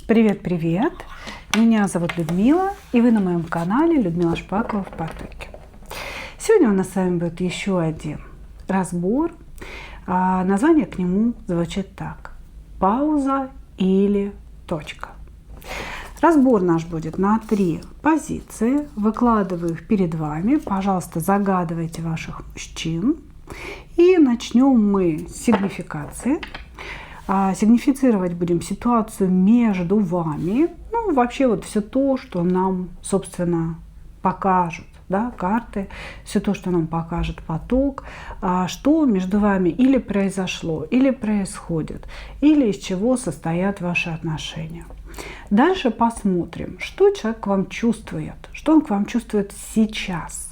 Привет-привет! Меня зовут Людмила, и вы на моем канале Людмила Шпакова в потоке. Сегодня у нас с вами будет еще один разбор. Название к нему звучит так: пауза или точка. Разбор наш будет на 3 позиции. Выкладываю их перед вами. Пожалуйста, загадывайте ваших мужчин. И начнем мы с сигнификации. Сигнифицировать будем ситуацию между вами. Ну, вообще вот все то, что нам, собственно, покажут, да, карты, все то, что нам покажет поток, что между вами или произошло, или происходит, или из чего состоят ваши отношения. Дальше посмотрим, что человек к вам чувствует, что он к вам чувствует сейчас.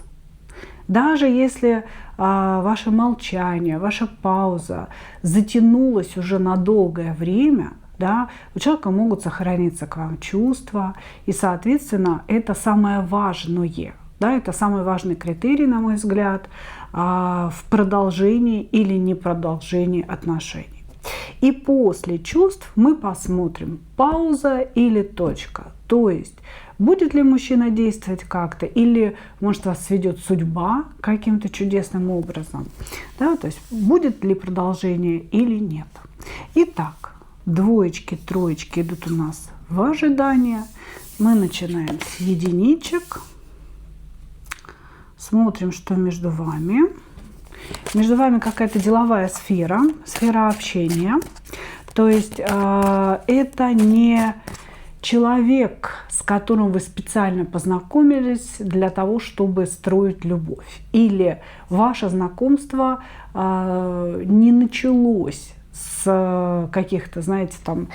Даже если ваше молчание, ваша пауза затянулась уже на долгое время, да, у человека могут сохраниться к вам чувства, и, соответственно, это самое важное, да, это самый важный критерий, на мой взгляд, в продолжении или непродолжении отношений. И после чувств мы посмотрим, пауза или точка, то есть будет ли мужчина действовать как-то, или, может, вас сведет судьба каким-то чудесным образом. Да? То есть будет ли продолжение или нет. Итак, двоечки, троечки идут у нас в ожидание. Мы начинаем с единичек. Смотрим, что между вами. Между вами какая-то деловая сфера, сфера общения. То есть это не человек, с которым вы специально познакомились для того, чтобы строить любовь. Или ваше знакомство не началось с каких-то, знаете, там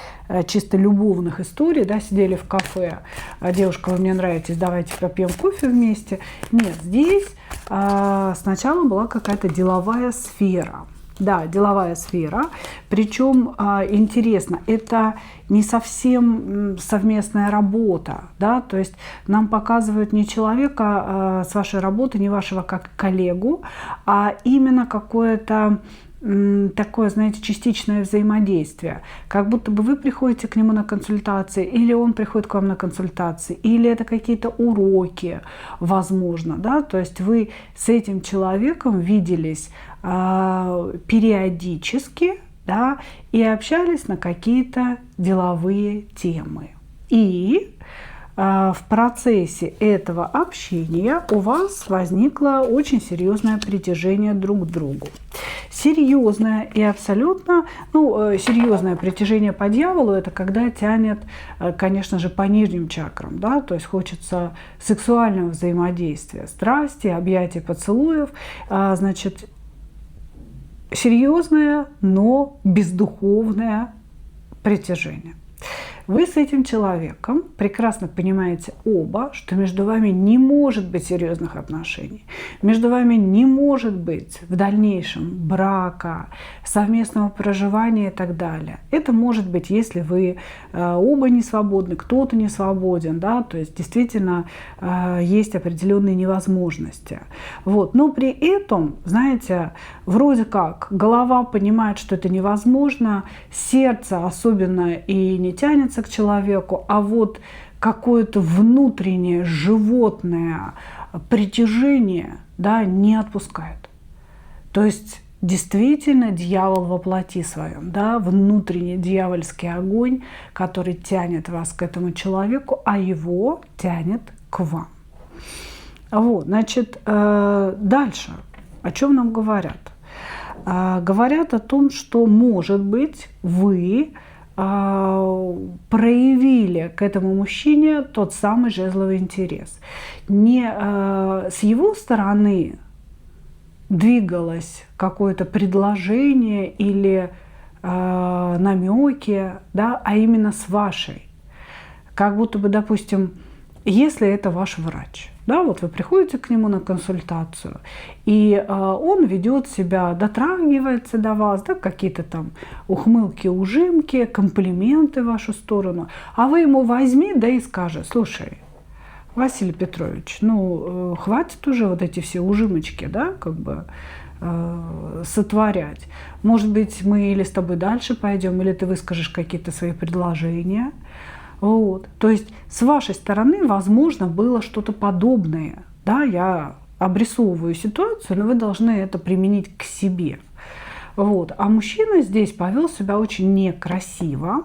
чисто любовных историй, да, сидели в кафе, девушка, вы мне нравитесь, давайте попьем кофе вместе. Нет, здесь сначала была какая-то деловая сфера. Да, деловая сфера. Причем интересно, это не совсем совместная работа, да, то есть нам показывают не человека с вашей работы, не вашего как коллегу, а именно какое-то такое, знаете, частичное взаимодействие. Как будто бы вы приходите к нему на консультации, или он приходит к вам на консультации, или это какие-то уроки, возможно, да, то есть вы с этим человеком виделись периодически, да, и общались на какие-то деловые темы. И в процессе этого общения у вас возникло очень серьезное притяжение друг к другу. Серьезное и абсолютно, серьезное притяжение по дьяволу — это когда тянет, конечно же, по нижним чакрам, да, то есть хочется сексуального взаимодействия, страсти, объятий, поцелуев, значит, серьезное, но бездуховное притяжение. Вы с этим человеком прекрасно понимаете оба, что между вами не может быть серьезных отношений, между вами не может быть в дальнейшем брака, совместного проживания и так далее. Это может быть, если вы оба не свободны, кто-то не свободен, да, то есть действительно есть определенные невозможности. Вот. Но при этом, знаете, вроде как голова понимает, что это невозможно, сердце особенно и не тянется к человеку, а вот какое-то внутреннее животное притяжение, да, не отпускает. То есть действительно дьявол воплоти своем, да, внутренний дьявольский огонь, который тянет вас к этому человеку, а его тянет к вам. Вот, значит, дальше о чем нам говорят? Говорят о том, что, может быть, вы проявили к этому мужчине тот самый жезловый интерес. Не с его стороны двигалось какое-то предложение или намеки, да, а именно с вашей. Как будто бы, допустим, если это ваш врач, да, вот вы приходите к нему на консультацию, и он ведет себя, дотрагивается до вас, да, какие-то там ухмылки, ужимки, комплименты в вашу сторону, а вы ему возьми, да и скажи: слушай, Василий Петрович, хватит уже вот эти все ужимочки, да, как бы сотворять. Может быть, мы или с тобой дальше пойдем, или ты выскажешь какие-то свои предложения. Вот. То есть с вашей стороны, возможно, было что-то подобное. Да, я обрисовываю ситуацию, но вы должны это применить к себе. Вот. А мужчина здесь повел себя очень некрасиво.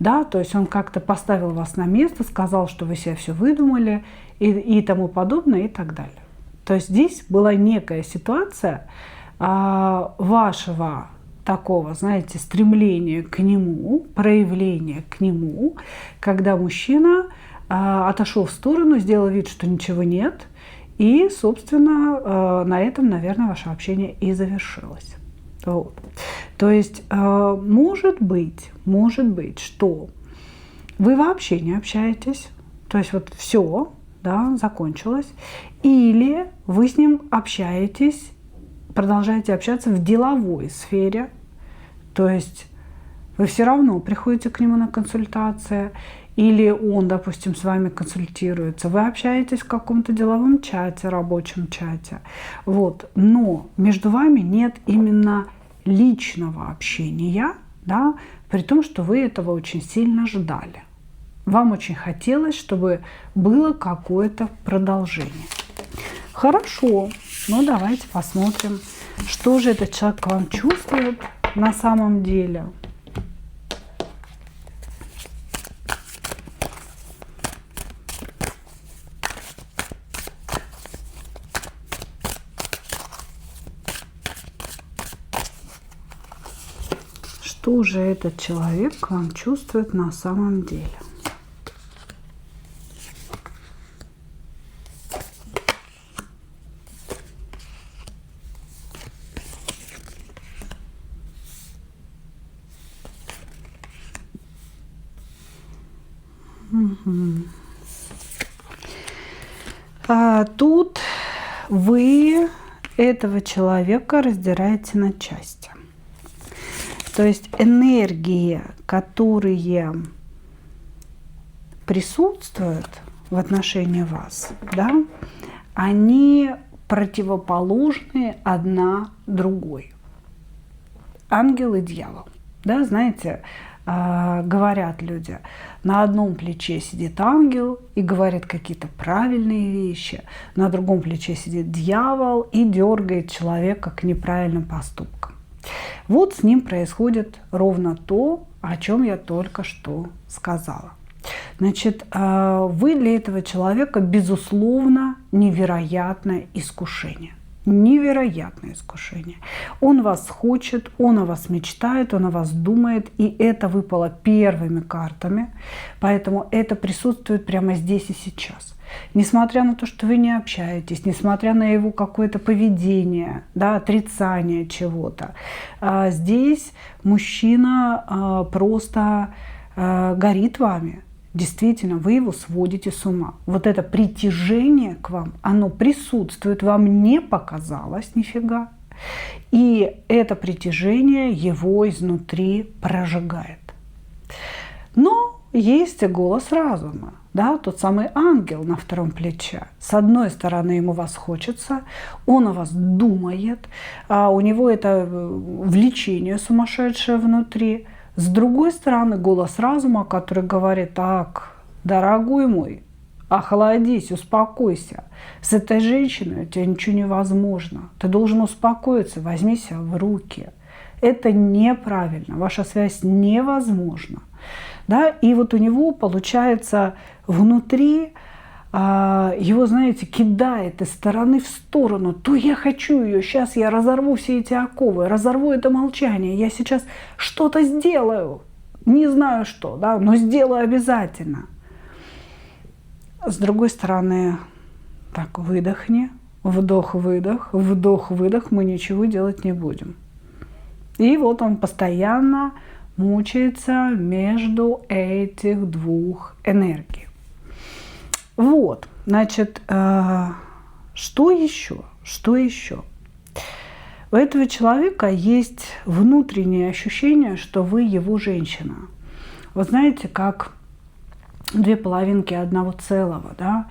Да, то есть он как-то поставил вас на место, сказал, что вы себе все выдумали и тому подобное и так далее. То есть здесь была некая ситуация вашего такого, знаете, стремления к нему, проявления к нему, когда мужчина отошел в сторону, сделал вид, что ничего нет, и, собственно, на этом, наверное, ваше общение и завершилось. Вот. То есть может быть, что вы вообще не общаетесь, то есть вот все, да, закончилось, или вы с ним общаетесь, продолжаете общаться в деловой сфере, то есть вы все равно приходите к нему на консультации, или он, допустим, с вами консультируется, вы общаетесь в каком-то деловом чате, рабочем чате, вот, но между вами нет именно личного общения, да, при том, что вы этого очень сильно ждали. Вам очень хотелось, чтобы было какое-то продолжение. Хорошо, ну давайте посмотрим, что же этот человек к вам чувствует на самом деле. Что же этот человек к вам чувствует на самом деле? Тут вы этого человека раздираете на части. То есть энергии, которые присутствуют в отношении вас, да, они противоположны одна другой. Ангел и дьявол. Да, знаете, говорят люди, на одном плече сидит ангел и говорит какие-то правильные вещи, на другом плече сидит дьявол и дергает человека к неправильным поступкам. Вот с ним происходит ровно то, о чем я только что сказала. Значит, вы для этого человека, безусловно, невероятное искушение. Невероятное искушение. Он вас хочет, он о вас мечтает, он о вас думает, и это выпало первыми картами, поэтому это присутствует прямо здесь и сейчас. Несмотря на то, что вы не общаетесь, несмотря на его какое-то поведение, да, отрицание чего-то, здесь мужчина просто горит вами. Действительно, вы его сводите с ума. Вот это притяжение к вам, оно присутствует, вам не показалось нифига. И это притяжение его изнутри прожигает. Но есть и голос разума, да, тот самый ангел на втором плече. С одной стороны, ему вас хочется, он о вас думает, а у него это влечение сумасшедшее внутри. С другой стороны, голос разума, который говорит: так, дорогой мой, охладись, успокойся. С этой женщиной у тебя ничего невозможно. Ты должен успокоиться, возьми себя в руки. Это неправильно, ваша связь невозможна. Да? И вот у него, получается, внутри его, знаете, кидает из стороны в сторону. То я хочу ее, сейчас я разорву все эти оковы, разорву это молчание, я сейчас что-то сделаю. Не знаю что, да, но сделаю обязательно. С другой стороны, так, выдохни, вдох-выдох, вдох-выдох, мы ничего делать не будем. И вот он постоянно мучается между этих двух энергий. Вот, значит, что еще? Что еще? У этого человека есть внутреннее ощущение, что вы его женщина. Вот знаете, как две половинки одного целого, да?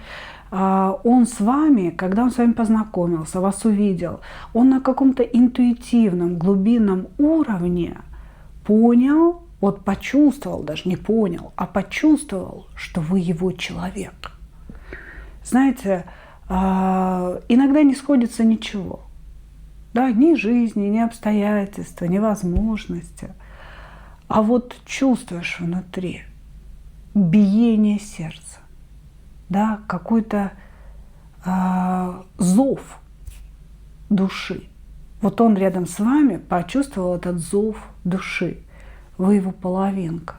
Он с вами, когда он с вами познакомился, вас увидел, он на каком-то интуитивном, глубинном уровне понял, Вот почувствовал, даже не понял, а почувствовал, что вы его человек. Знаете, иногда не сходится ничего. Да, ни жизни, ни обстоятельства, ни возможности. А вот чувствуешь внутри биение сердца, да, какой-то зов души. Вот он рядом с вами почувствовал этот зов души. Вы его половинка.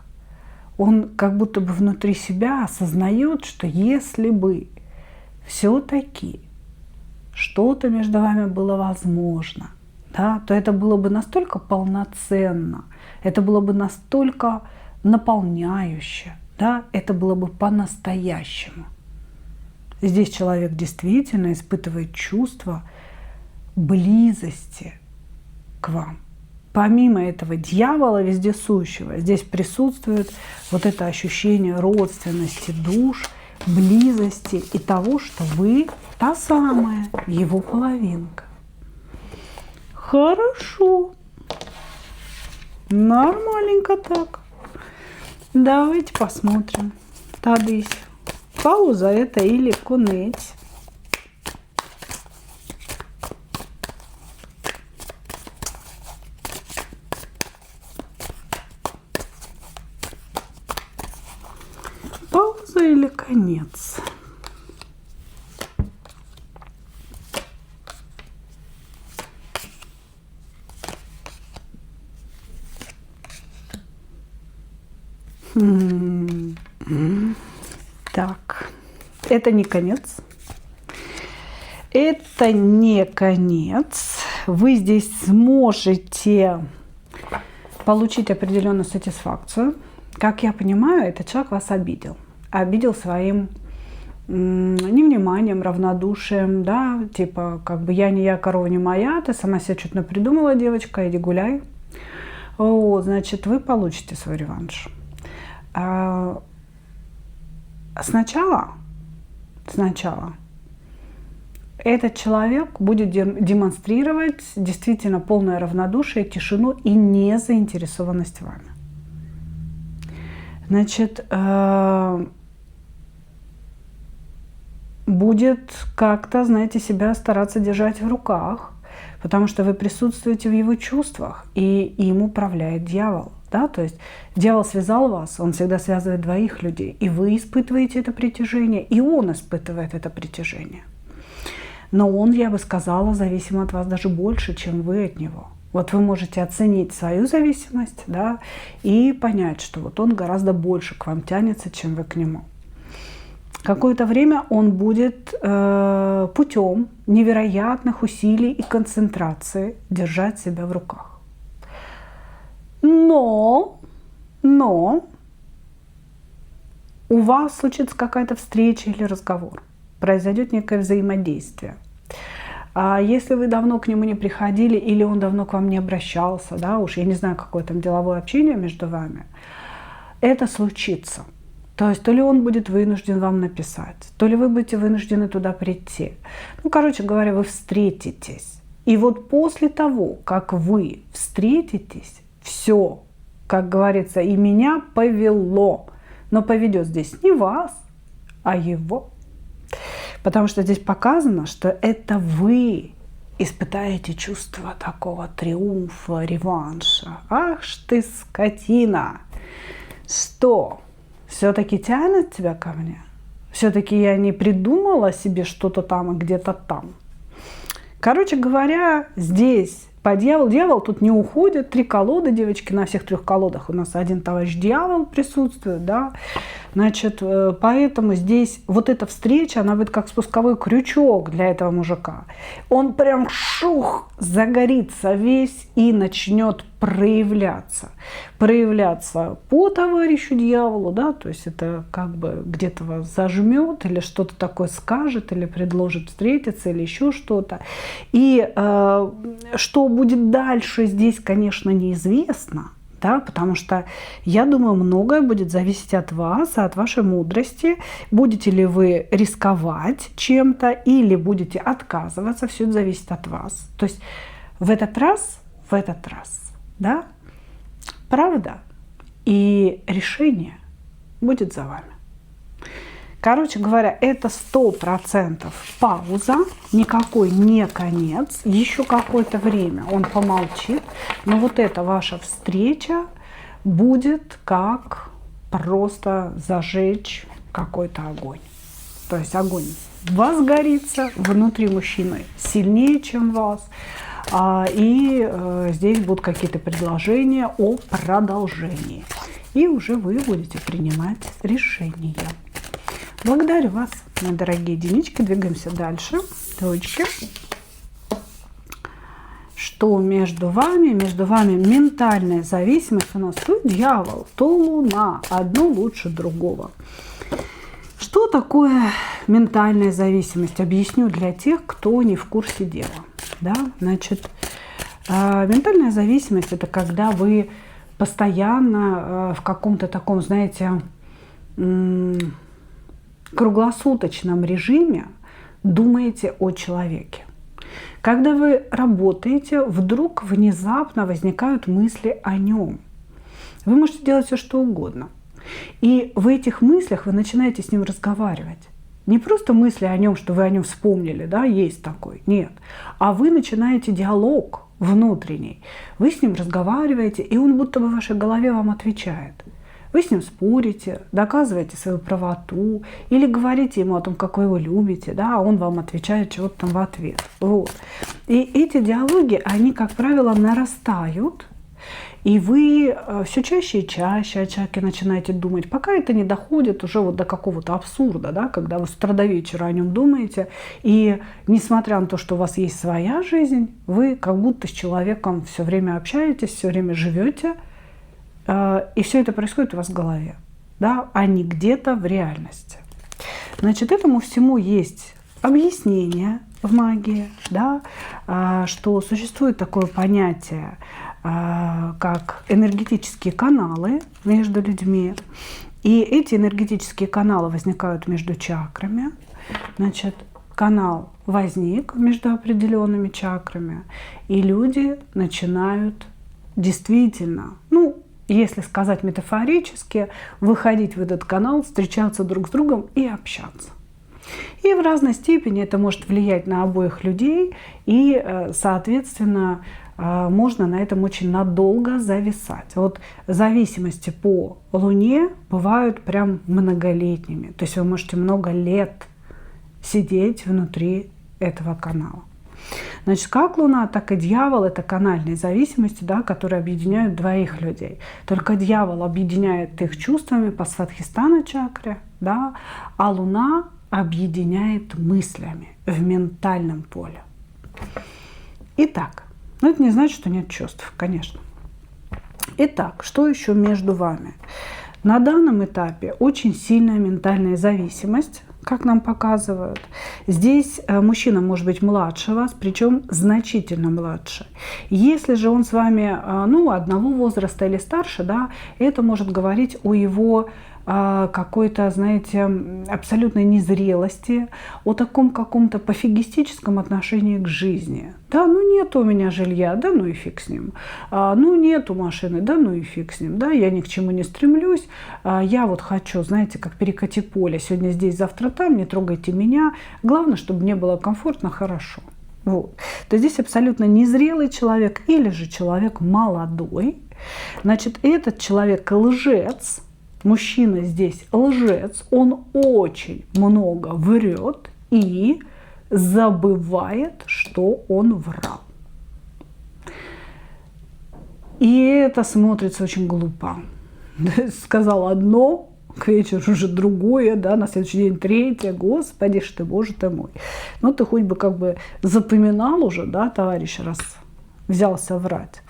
Он как будто бы внутри себя осознает, что если бы все-таки что-то между вами было возможно, да, то это было бы настолько полноценно, это было бы настолько наполняюще, да, это было бы по-настоящему. Здесь человек действительно испытывает чувство близости к вам. Помимо этого дьявола вездесущего, здесь присутствует вот это ощущение родственности душ, близости и того, что вы та самая его половинка. Хорошо. Нормальненько так. Давайте посмотрим. Тадысь. Пауза это или конец. Пауза или конец? Так, это не конец. Это не конец. Вы здесь сможете получить определенную сатисфакцию. Как я понимаю, этот человек вас обидел. Обидел своим невниманием, равнодушием, да, типа, как бы я не я, корова не моя, ты сама себе что-то напридумала, девочка, иди гуляй. Вот, значит, вы получите свой реванш. Сначала этот человек будет демонстрировать действительно полное равнодушие, тишину и незаинтересованность вами. Значит, будет как-то, знаете, себя стараться держать в руках, потому что вы присутствуете в его чувствах, и им управляет дьявол. Да? То есть дьявол связал вас, он всегда связывает двоих людей, и вы испытываете это притяжение, и он испытывает это притяжение. Но он, я бы сказала, зависим от вас даже больше, чем вы от него. Вот вы можете оценить свою зависимость, да, и понять, что вот он гораздо больше к вам тянется, чем вы к нему. Какое-то время он будет путем невероятных усилий и концентрации держать себя в руках. Но у вас случится какая-то встреча или разговор, произойдет некое взаимодействие. А если вы давно к нему не приходили или он давно к вам не обращался, да, уж я не знаю, какое там деловое общение между вами, это случится. То есть то ли он будет вынужден вам написать, то ли вы будете вынуждены туда прийти. Ну, короче говоря, вы встретитесь. И вот после того, как вы встретитесь, все, как говорится, и меня повело. Но поведет здесь не вас, а его. Потому что здесь показано, что это вы испытаете чувство такого триумфа, реванша. Ах ж ты, скотина! Что? Все-таки тянет тебя ко мне? Все-таки я не придумала себе что-то там и где-то там. Короче говоря, здесь по дьяволу. Дьявол тут не уходит. 3 колоды, девочки, на всех 3 колодах у нас один товарищ дьявол присутствует, да. Значит, поэтому здесь вот эта встреча, она будет как спусковой крючок для этого мужика. Он прям шух, загорится весь и начнет проявляться. Проявляться по товарищу дьяволу, да, то есть это как бы где-то вас зажмет или что-то такое скажет, или предложит встретиться, или еще что-то. И что будет дальше, здесь, конечно, неизвестно. Да, потому что, я думаю, многое будет зависеть от вас, от вашей мудрости. Будете ли вы рисковать чем-то или будете отказываться, все это зависит от вас. То есть в этот раз, да, правда и решение будет за вами. Короче говоря, это 100% пауза, никакой не конец, еще какое-то время он помолчит, но вот эта ваша встреча будет как просто зажечь какой-то огонь. То есть огонь возгорится внутри мужчины сильнее, чем вас, и здесь будут какие-то предложения о продолжении. И уже вы будете принимать решения. Благодарю вас, мои дорогие единички. Двигаемся дальше. Точки. Что между вами? Между вами ментальная зависимость. У нас то дьявол, то луна. Одно лучше другого. Что такое ментальная зависимость? Объясню для тех, кто не в курсе дела. Да? Значит, ментальная зависимость – это когда вы постоянно в каком-то таком, знаете, круглосуточном режиме думаете о человеке. Когда вы работаете, вдруг внезапно возникают мысли о нем. Вы можете делать все, что угодно. И в этих мыслях вы начинаете с ним разговаривать. Не просто мысли о нем, что вы о нем вспомнили, да, есть такой, нет. А вы начинаете диалог внутренний. Вы с ним разговариваете, и он будто бы в вашей голове вам отвечает. Вы с ним спорите, доказываете свою правоту или говорите ему о том, как вы его любите, да, а он вам отвечает чего-то там в ответ. Вот. И эти диалоги, они, как правило, нарастают, и вы все чаще и чаще о человеке начинаете думать, пока это не доходит уже вот до какого-то абсурда, да, когда вы с утра до вечера о нем думаете, и несмотря на то, что у вас есть своя жизнь, вы как будто с человеком все время общаетесь, все время живете, и все это происходит у вас в голове, да, а не где-то в реальности. Значит, этому всему есть объяснение в магии, да, что существует такое понятие, как энергетические каналы между людьми. И эти энергетические каналы возникают между чакрами. Значит, канал возник между определенными чакрами, и люди начинают действительно, если сказать метафорически, выходить в этот канал, встречаться друг с другом и общаться. И в разной степени это может влиять на обоих людей, и, соответственно, можно на этом очень надолго зависать. Вот зависимости по Луне бывают прям многолетними. То есть вы можете много лет сидеть внутри этого канала. Значит, как Луна, так и дьявол – это канальные зависимости, да, которые объединяют двоих людей. Только дьявол объединяет их чувствами по Свадхистана чакре, да, а Луна объединяет мыслями в ментальном поле. Итак, это не значит, что нет чувств, конечно. Итак, что еще между вами? На данном этапе очень сильная ментальная зависимость, как нам показывают. Здесь мужчина может быть младше вас, причем значительно младше. Если же он с вами одного возраста или старше, да, это может говорить о его какой-то, знаете, абсолютной незрелости, о таком каком-то пофигистическом отношении к жизни. Да, нет у меня жилья, да ну и фиг с ним. Нету машины, да ну и фиг с ним. Да, я ни к чему не стремлюсь. Я вот хочу, знаете, как перекати поле. Сегодня здесь, завтра там, не трогайте меня. Главное, чтобы мне было комфортно, хорошо. Вот. То здесь абсолютно незрелый человек или же человек молодой. Значит, этот человек лжец. Мужчина здесь лжец, он очень много врет и забывает, что он врал. И это смотрится очень глупо. Сказал одно, к вечеру уже другое, да, на следующий день третье. Господи ж ты, Боже ты мой. Ты хоть бы как бы запоминал уже, да, товарищ, раз взялся врать.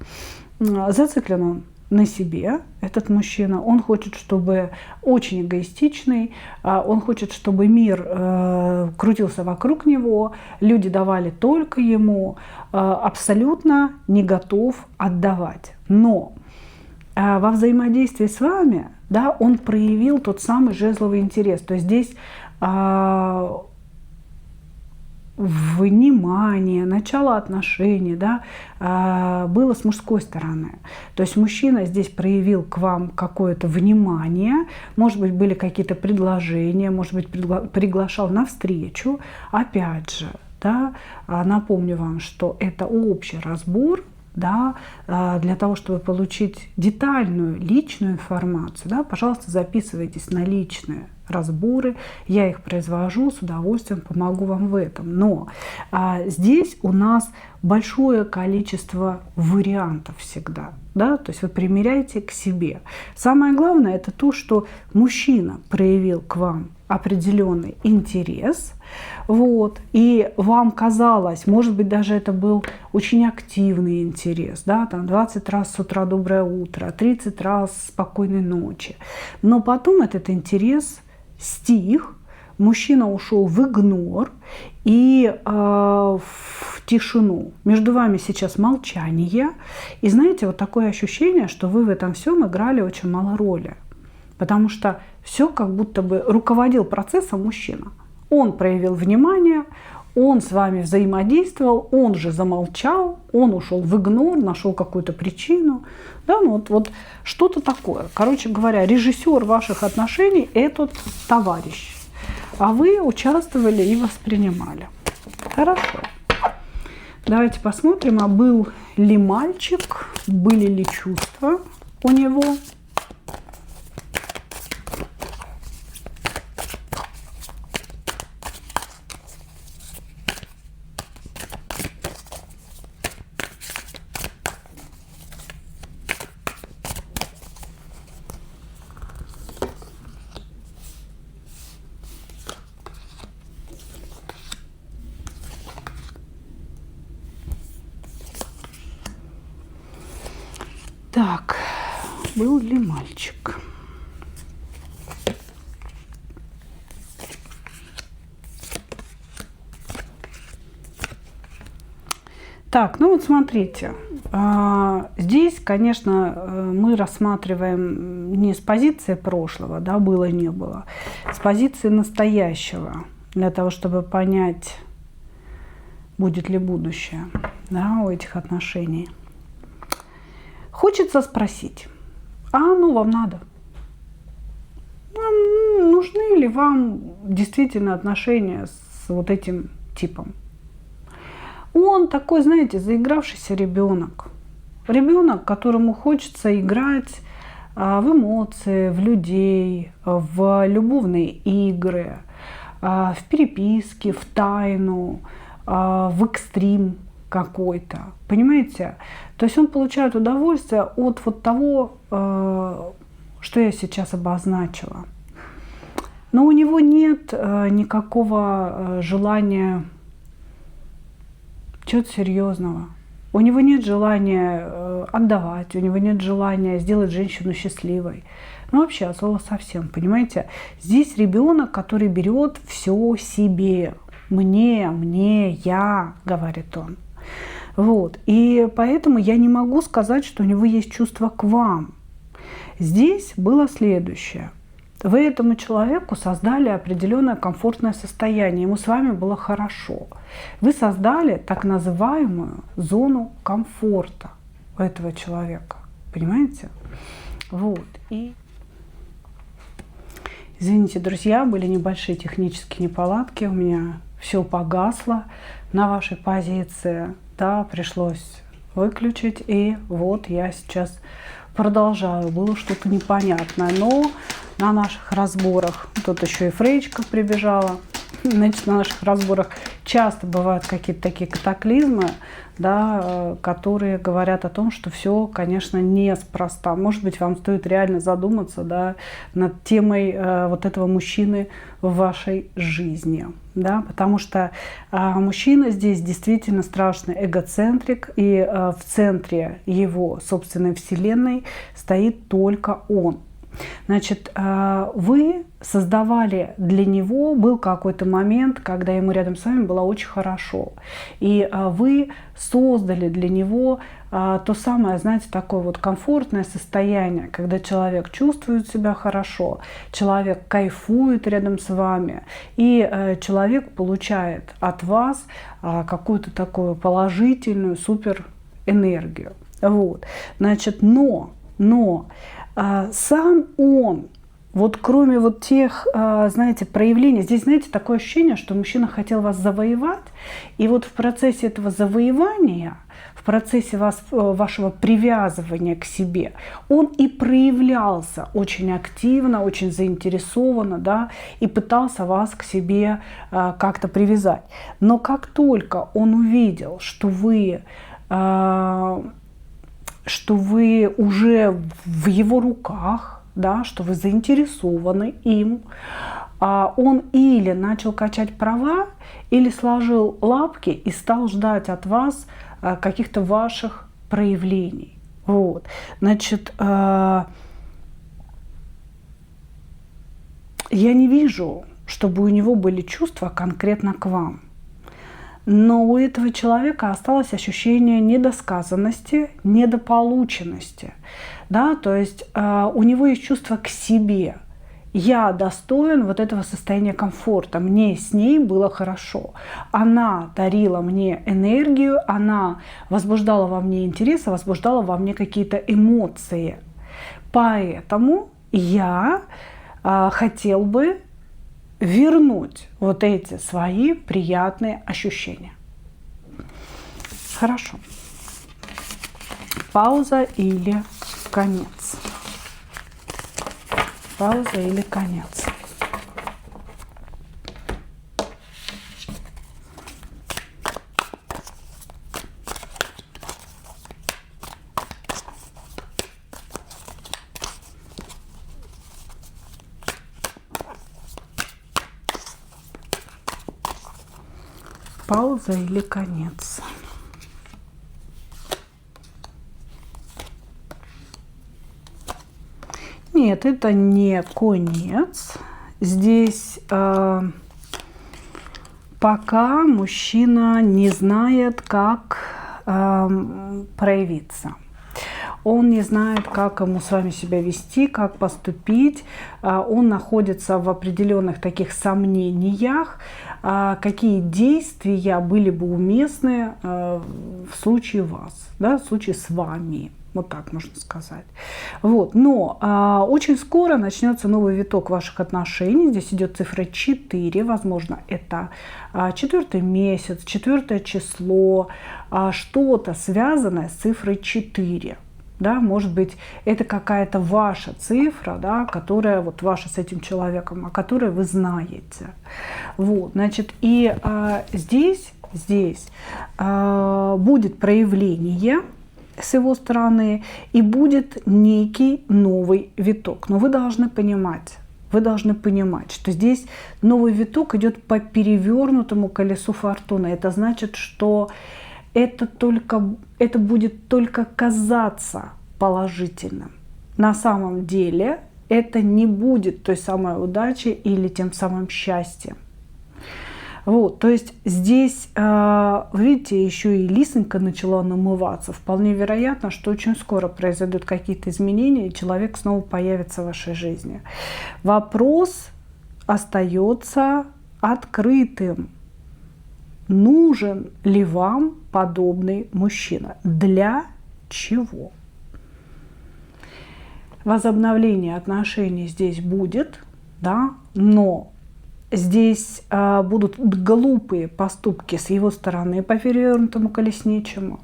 Зациклен он на себе, этот мужчина. Он хочет, чтобы очень эгоистичный, он хочет, чтобы мир крутился вокруг него, люди давали только ему, абсолютно не готов отдавать. Но во взаимодействии с вами, да, он проявил тот самый жезловый интерес. То есть здесь внимание, начало отношений, да, было с мужской стороны. То есть мужчина здесь проявил к вам какое-то внимание, может быть, были какие-то предложения, может быть, приглашал на встречу. Опять же, да, напомню вам, что это общий разбор, да, для того, чтобы получить детальную личную информацию, да, пожалуйста, записывайтесь на личные разборы, я их произвожу, с удовольствием помогу вам в этом. Но здесь у нас большое количество вариантов всегда, да, то есть вы примеряете к себе. Самое главное это то, что мужчина проявил к вам определенный интерес, вот, и вам казалось, может быть, даже это был очень активный интерес, да, там 20 раз с утра доброе утро, 30 раз спокойной ночи, но потом этот интерес стих, мужчина ушел в игнор и в тишину. Между вами сейчас молчание, и знаете, вот такое ощущение, что вы в этом всем играли очень мало роли. Потому что все как будто бы руководил процессом мужчина. Он проявил внимание, он с вами взаимодействовал, он же замолчал, он ушел в игнор, нашел какую-то причину. Да, ну вот что-то такое. Короче говоря, режиссер ваших отношений – этот товарищ. А вы участвовали и воспринимали. Хорошо. Давайте посмотрим, а был ли мальчик, были ли чувства у него. Так, был ли мальчик? Так, ну вот смотрите, здесь, конечно, мы рассматриваем не с позиции прошлого, да, было, не было, с позиции настоящего, для того, чтобы понять, будет ли будущее, да, у этих отношений. Хочется спросить, а оно вам надо? Нужны ли вам действительно отношения с вот этим типом? Он такой, знаете, заигравшийся ребенок. Ребенок, которому хочется играть в эмоции, в людей, в любовные игры, в переписки, в тайну, в экстрим какой-то. Понимаете? То есть он получает удовольствие от вот того, что я сейчас обозначила. Но у него нет никакого желания чего-то серьезного. У него нет желания отдавать, у него нет желания сделать женщину счастливой. Ну вообще от слова совсем, понимаете? Здесь ребенок, который берет все себе. Мне, я, говорит он. Вот. И поэтому я не могу сказать, что у него есть чувство к вам. Здесь было следующее. Вы этому человеку создали определенное комфортное состояние, ему с вами было хорошо. Вы создали так называемую зону комфорта у этого человека. Понимаете? Вот. И извините, друзья, были небольшие технические неполадки, у меня все погасло на вашей позиции. Да, пришлось выключить, и вот я сейчас продолжаю. Было что-то непонятное, но на наших разборах, тут еще и Фреечка прибежала, значит, на наших разборах часто бывают какие-то такие катаклизмы, да, которые говорят о том, что все, конечно, неспроста. Может быть, вам стоит реально задуматься, да, над темой вот этого мужчины в вашей жизни. Да, потому что мужчина здесь действительно страшный эгоцентрик, и в центре его собственной вселенной стоит только он. Значит, вы создавали для него, был какой-то момент, когда ему рядом с вами было очень хорошо. И вы создали для него то самое, знаете, такое вот комфортное состояние, когда человек чувствует себя хорошо, человек кайфует рядом с вами, и человек получает от вас какую-то такую положительную супер энергию. Вот. Значит, но сам он, вот кроме вот тех, знаете, проявлений, здесь, знаете, такое ощущение, что мужчина хотел вас завоевать, и вот в процессе этого завоевания, в процессе вашего привязывания к себе, он и проявлялся очень активно, очень заинтересованно, да, и пытался вас к себе как-то привязать. Но как только он увидел, что вы уже в его руках, да, что вы заинтересованы им, он или начал качать права, или сложил лапки и стал ждать от вас каких-то ваших проявлений. Вот. Значит, я не вижу, чтобы у него были чувства конкретно к вам. Но у этого человека осталось ощущение недосказанности, недополученности. Да? То есть у него есть чувство к себе. Я достоин вот этого состояния комфорта. Мне с ней было хорошо. Она дарила мне энергию, она возбуждала во мне интерес, возбуждала во мне какие-то эмоции. Поэтому я хотел бы вернуть вот эти свои приятные ощущения. Хорошо. Пауза или конец? Пауза или конец? Пауза или конец? Нет, это не конец. Здесь пока мужчина не знает, как проявиться. Он не знает, как ему с вами себя вести, как поступить. Он находится в определенных таких сомнениях, какие действия были бы уместны в случае вас, да, в случае с вами. Вот так можно сказать. Вот. Но очень скоро начнется новый виток ваших отношений. Здесь идет цифра 4. Возможно, это 4-й месяц, 4-е число, что-то связанное с цифрой 4. Да, может быть, это какая-то ваша цифра, да, которая вот ваша с этим человеком, о которой вы знаете. Вот, значит, и здесь будет проявление с его стороны и будет некий новый виток. Но вы должны понимать, что здесь новый виток идет по перевернутому колесу фортуны. Это значит, что это будет только казаться положительным. На самом деле это не будет той самой удачей или тем самым счастьем. Вот, то есть здесь, видите, еще и лисонька начала намываться. Вполне вероятно, что очень скоро произойдут какие-то изменения, и человек снова появится в вашей жизни. Вопрос остается открытым. Нужен ли вам подобный мужчина? Для чего? Возобновление отношений здесь будет, да, но здесь будут глупые поступки с его стороны по перевернутому колесничему,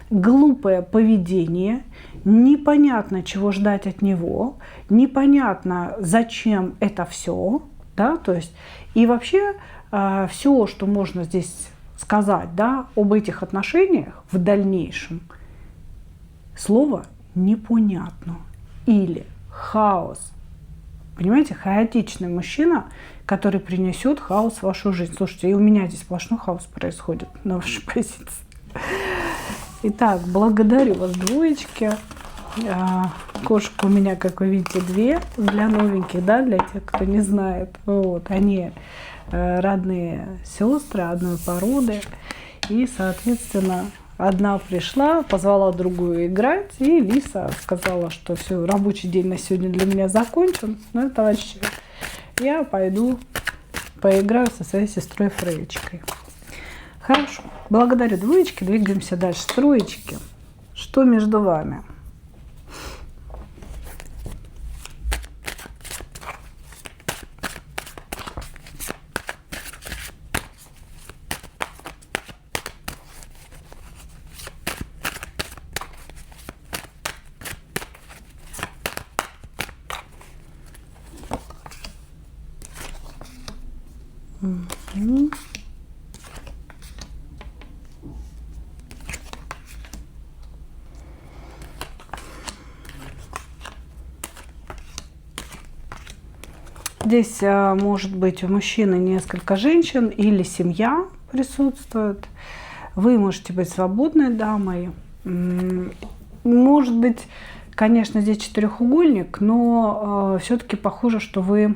глупое поведение, непонятно, чего ждать от него, непонятно, зачем это все, да, то есть и вообще все, что можно здесь сказать, да, об этих отношениях в дальнейшем, слово непонятно или хаос. Понимаете, хаотичный мужчина, который принесет хаос в вашу жизнь. Слушайте, и у меня здесь сплошной хаос происходит на вашей позиции. Итак, благодарю вас, двоечки. Кошек у меня, как вы видите, две. Для новеньких, да, для тех, кто не знает. Вот, они родные сестры одной породы. И, соответственно, одна пришла, позвала другую играть. И Лиса сказала, что все, рабочий день на сегодня для меня закончен. Ну, товарищи, я пойду поиграю со своей сестрой Фреечкой. Хорошо. Благодарю, двоечки. Двигаемся дальше. Троечки. Что между вами? Угу. Здесь может быть у мужчины несколько женщин или семья присутствует. Вы можете быть свободной дамой. Может быть, конечно, здесь четырехугольник, но все-таки похоже, что вы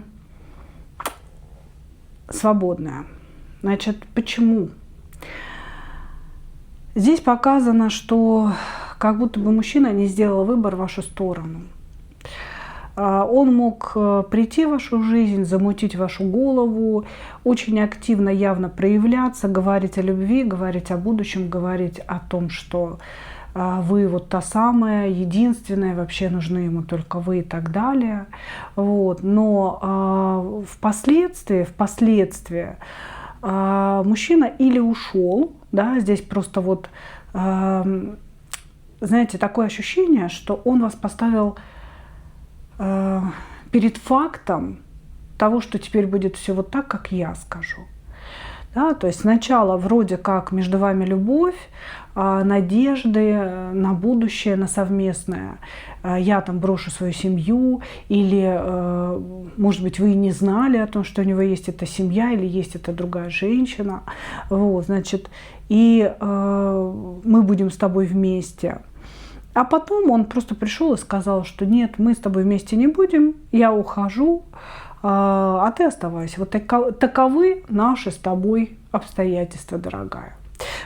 свободная. Значит, почему? Здесь показано, что как будто бы мужчина не сделал выбор в вашу сторону. Он мог прийти в вашу жизнь, замутить вашу голову, очень активно, явно проявляться, говорить о любви, говорить о будущем, говорить о том, что вы вот та самая, единственная, вообще нужны ему только вы и так далее. Вот. Но впоследствии мужчина или ушел, да, здесь просто вот, знаете, такое ощущение, что он вас поставил перед фактом того, что теперь будет все вот так, как я скажу. Да, то есть сначала вроде как между вами любовь, надежды на будущее, на совместное. Я там брошу свою семью, или, может быть, вы и не знали о том, что у него есть эта семья, или есть эта другая женщина. Вот, значит, и мы будем с тобой вместе. А потом он просто пришел и сказал, что нет, мы с тобой вместе не будем, я ухожу, а ты оставайся. Вот таковы наши с тобой обстоятельства, дорогая.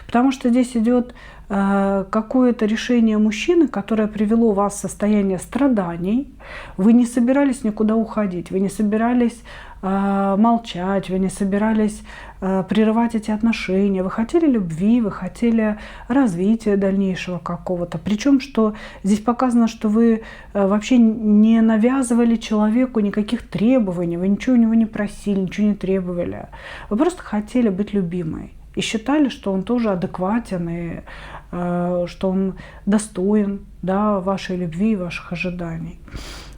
Потому что здесь идет какое-то решение мужчины, которое привело вас в состояние страданий. Вы не собирались никуда уходить, вы не собирались молчать, вы не собирались прерывать эти отношения. Вы хотели любви, вы хотели развития дальнейшего какого-то. Причем, что здесь показано, что вы вообще не навязывали человеку никаких требований, вы ничего у него не просили, ничего не требовали. Вы просто хотели быть любимой. И считали, что он тоже адекватен, и что он достоин, да, вашей любви и ваших ожиданий.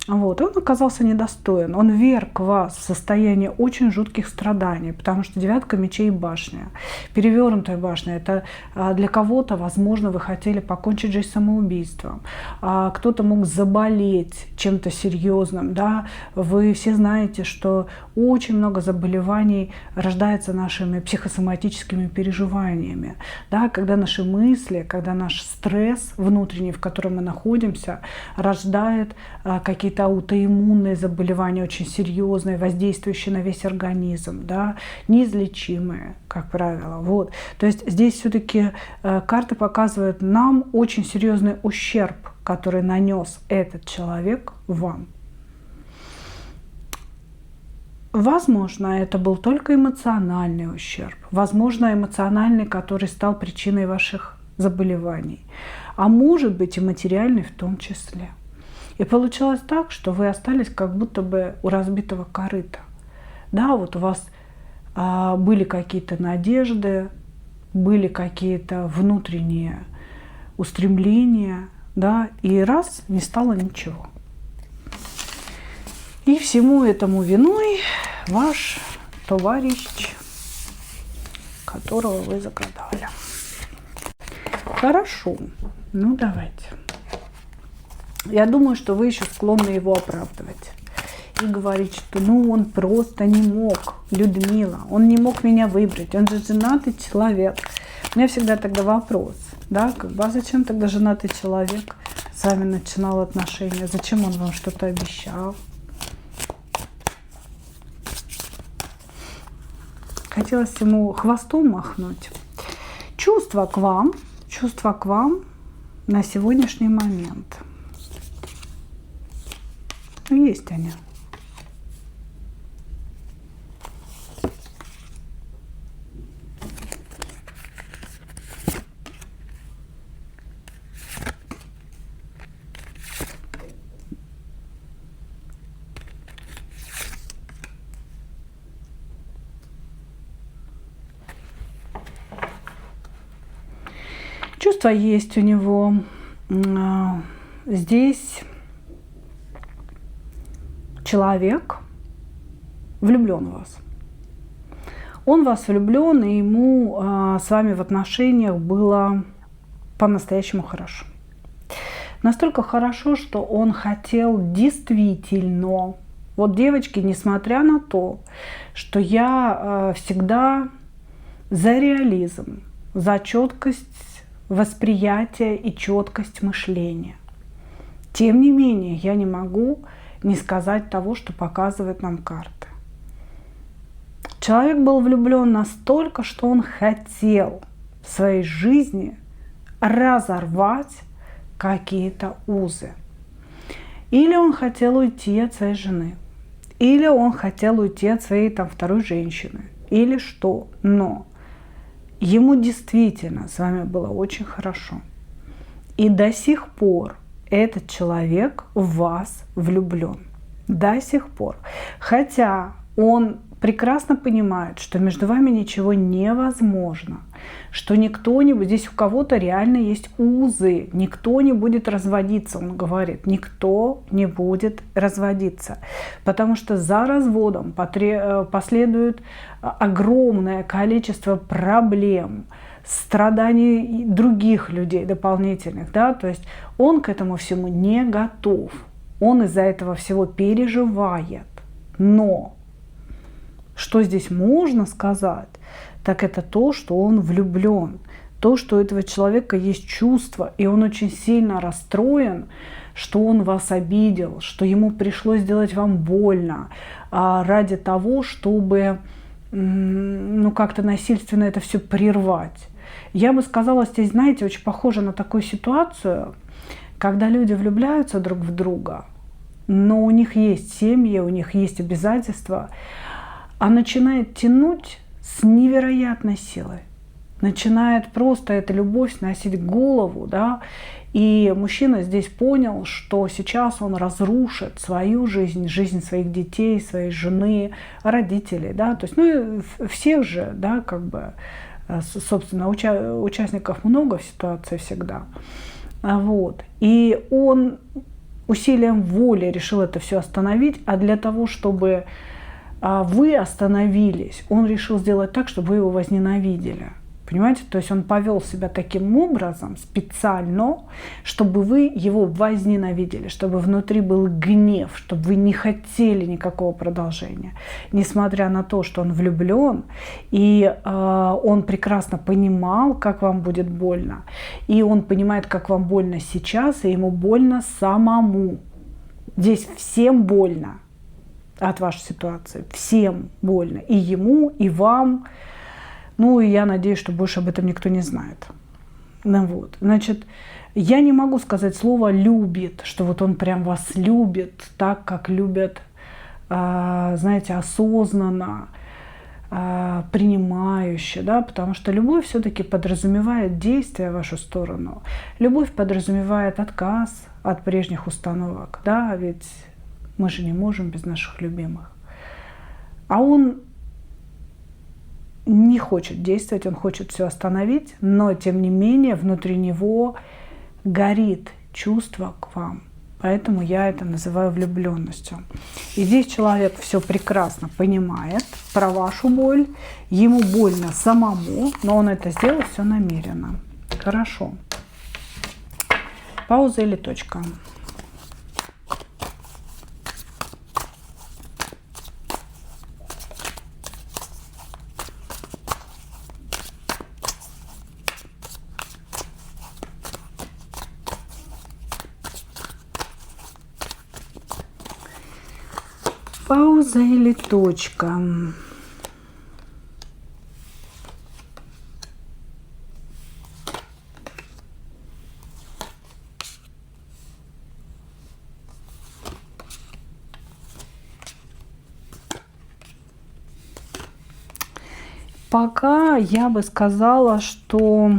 Вот. Он оказался недостоин. Он вверг вас в состояние очень жутких страданий, потому что девятка мечей и башня. Перевернутая башня. Это для кого-то, возможно, вы хотели покончить жизнь самоубийством. Кто-то мог заболеть чем-то серьезным. Да? Вы все знаете, что очень много заболеваний рождается нашими психосоматическими переживаниями. Да? Когда наши мысли, когда наш стресс внутренний, в котором мы находимся, рождает какие-то аутоиммунные заболевания, очень серьезные, воздействующие на весь организм, да, неизлечимые, как правило. Вот. То есть здесь все-таки карты показывают нам очень серьезный ущерб, который нанес этот человек вам. Возможно, это был только эмоциональный ущерб. Возможно, эмоциональный, который стал причиной ваших заболеваний. А может быть и материальный в том числе. И получилось так, что вы остались как будто бы у разбитого корыта. Да, вот у вас были какие-то надежды, были какие-то внутренние устремления, да, и раз не стало ничего. И всему этому виной ваш товарищ, которого вы загадали. Хорошо, ну давайте. Я думаю, что вы еще склонны его оправдывать и говорить, что ну он просто не мог, Людмила, он не мог меня выбрать, он же женатый человек. У меня всегда тогда вопрос, Да, как бы, а зачем тогда женатый человек с вами начинал отношения? Зачем он вам что-то обещал? Хотелось ему хвостом махнуть. Чувства к вам на сегодняшний момент. Есть они. Чувства есть у него. Здесь человек влюблен в вас. Он в вас влюблен, и ему с вами в отношениях было по-настоящему хорошо. Настолько хорошо, что он хотел действительно. Вот, девочки, несмотря на то, что я всегда за реализм, за четкость восприятия и четкость мышления. Тем не менее, я не могу не сказать того, что показывают нам карты. Человек был влюблен настолько, что он хотел в своей жизни разорвать какие-то узы. Или он хотел уйти от своей жены, или он хотел уйти от своей второй женщины, или что. Но ему действительно с вами было очень хорошо. И до сих пор этот человек в вас влюблен. До сих пор. Хотя он прекрасно понимает, что между вами ничего невозможно. Что никто не будет... Здесь у кого-то реально есть узы. Никто не будет разводиться, он говорит. Никто не будет разводиться. Потому что за разводом последует огромное количество проблем, страданий других людей дополнительных. Да? То есть он к этому всему не готов. Он из-за этого всего переживает. Но что здесь можно сказать, так это то, что он влюблен. То, что у этого человека есть чувство, и он очень сильно расстроен, что он вас обидел, что ему пришлось сделать вам больно ради того, чтобы как-то насильственно это все прервать. Я бы сказала, здесь, знаете, очень похоже на такую ситуацию, когда люди влюбляются друг в друга, но у них есть семьи, у них есть обязательства, а начинает тянуть с невероятной силой. Начинает просто эта любовь сносить голову, да, и мужчина здесь понял, что сейчас он разрушит свою жизнь, жизнь своих детей, своей жены, родителей, да, то есть, всех же, да, как бы, собственно, участников много в ситуации всегда, вот, и он усилием воли решил это все остановить, а для того, чтобы вы остановились, он решил сделать так, чтобы вы его возненавидели. Понимаете? То есть он повел себя таким образом специально, чтобы вы его возненавидели, чтобы внутри был гнев, чтобы вы не хотели никакого продолжения. Несмотря на то, что он влюблен, и он прекрасно понимал, как вам будет больно. И он понимает, как вам больно сейчас, и ему больно самому. Здесь всем больно от вашей ситуации. Всем больно. И ему, и вам. Ну, и я надеюсь, что больше об этом никто не знает. Ну, вот. Значит, я не могу сказать слово «любит», что вот он прям вас любит так, как любят, знаете, осознанно, принимающе, да, потому что любовь все-таки подразумевает действие в вашу сторону. Любовь подразумевает отказ от прежних установок, да, ведь мы же не можем без наших любимых. А он не хочет действовать, он хочет все остановить, но тем не менее внутри него горит чувство к вам. Поэтому я это называю влюбленностью. И здесь человек все прекрасно понимает про вашу боль. Ему больно самому, но он это сделал все намеренно. Хорошо. Пауза или точка? Пауза или точка? Пока я бы сказала, что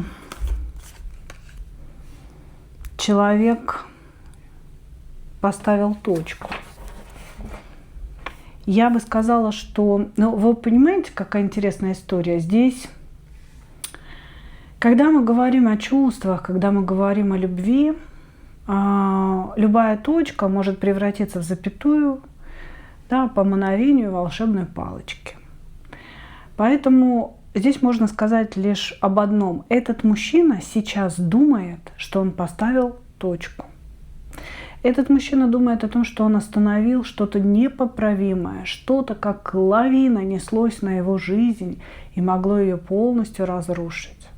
человек поставил точку. Я бы сказала, что... Ну, вы понимаете, какая интересная история? Здесь, когда мы говорим о чувствах, когда мы говорим о любви, любая точка может превратиться в запятую, да, по мановению волшебной палочки. Поэтому здесь можно сказать лишь об одном. Этот мужчина сейчас думает, что он поставил точку. Этот мужчина думает о том, что он остановил что-то непоправимое, что-то как лавина неслось на его жизнь и могло ее полностью разрушить.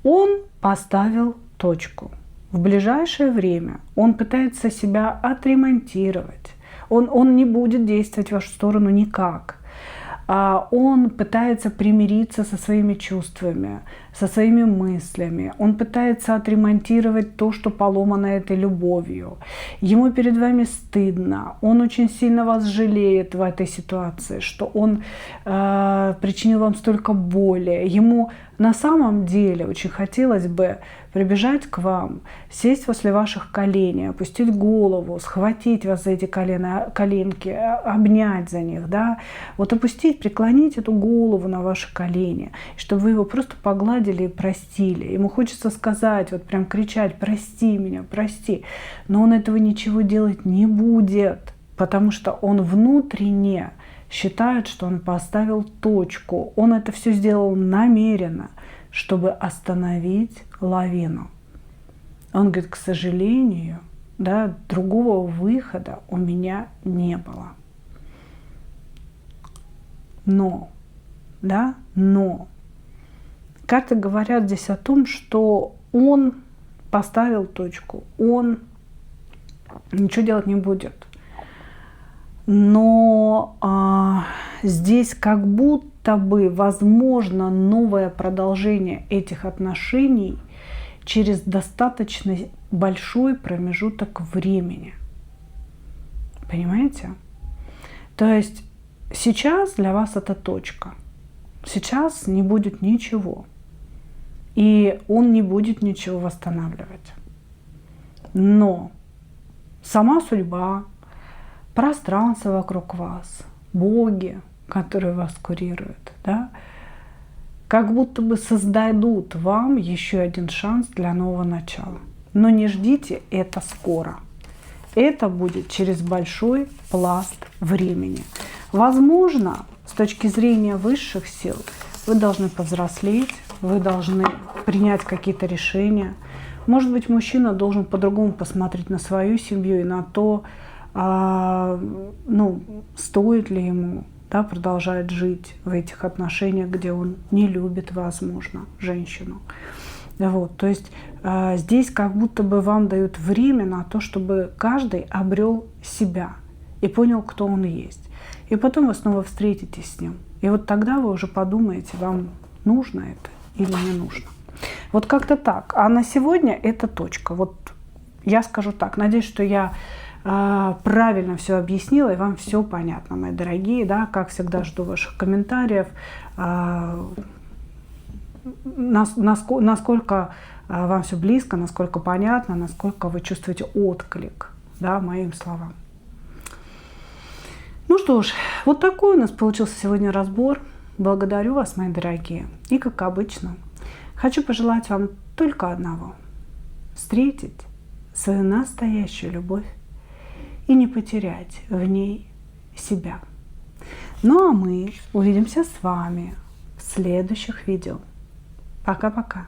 Он поставил точку. В ближайшее время он пытается себя отремонтировать. Он не будет действовать в вашу сторону никак. Он пытается примириться со своими чувствами, со своими мыслями. Он пытается отремонтировать то, что поломано этой любовью. Ему перед вами стыдно. Он очень сильно вас жалеет в этой ситуации, что он причинил вам столько боли. Ему на самом деле очень хотелось бы прибежать к вам, сесть возле ваших коленей, опустить голову, схватить вас за эти коленки, обнять за них, да, вот опустить, преклонить эту голову на ваши колени, чтобы вы его просто погладили и простили. Ему хочется сказать, вот прям кричать: прости меня, прости, но он этого ничего делать не будет, потому что он внутренне считает, что он поставил точку, он это все сделал намеренно, чтобы остановить лавину. Он говорит: к сожалению, да, другого выхода у меня не было. Но, да, но карты говорят здесь о том, что он поставил точку, он ничего делать не будет. Но здесь как будто бы возможно новое продолжение этих отношений через достаточно большой промежуток времени. Понимаете? То есть сейчас для вас это точка. Сейчас не будет ничего. И он не будет ничего восстанавливать. Но сама судьба, пространство вокруг вас, боги, которые вас курируют, да, как будто бы создадут вам еще один шанс для нового начала. Но не ждите это скоро. Это будет через большой пласт времени. Возможно, с точки зрения высших сил, вы должны повзрослеть, вы должны принять какие-то решения. Может быть, мужчина должен по-другому посмотреть на свою семью и на то, стоит ли ему, да, продолжать жить в этих отношениях, где он не любит, возможно, женщину. Вот, то есть здесь как будто бы вам дают время на то, чтобы каждый обрел себя и понял, кто он есть. И потом вы снова встретитесь с ним. И вот тогда вы уже подумаете, вам нужно это или не нужно. Вот как-то так. А на сегодня это точка. Вот я скажу так. Надеюсь, что я правильно все объяснила, и вам все понятно, мои дорогие. Да? Как всегда, жду ваших комментариев. Насколько вам все близко, насколько понятно, насколько вы чувствуете отклик, да, моим словам. Ну что ж, вот такой у нас получился сегодня разбор. Благодарю вас, мои дорогие. И как обычно, хочу пожелать вам только одного: встретить свою настоящую любовь и не потерять в ней себя. Ну а мы увидимся с вами в следующих видео. Пока-пока.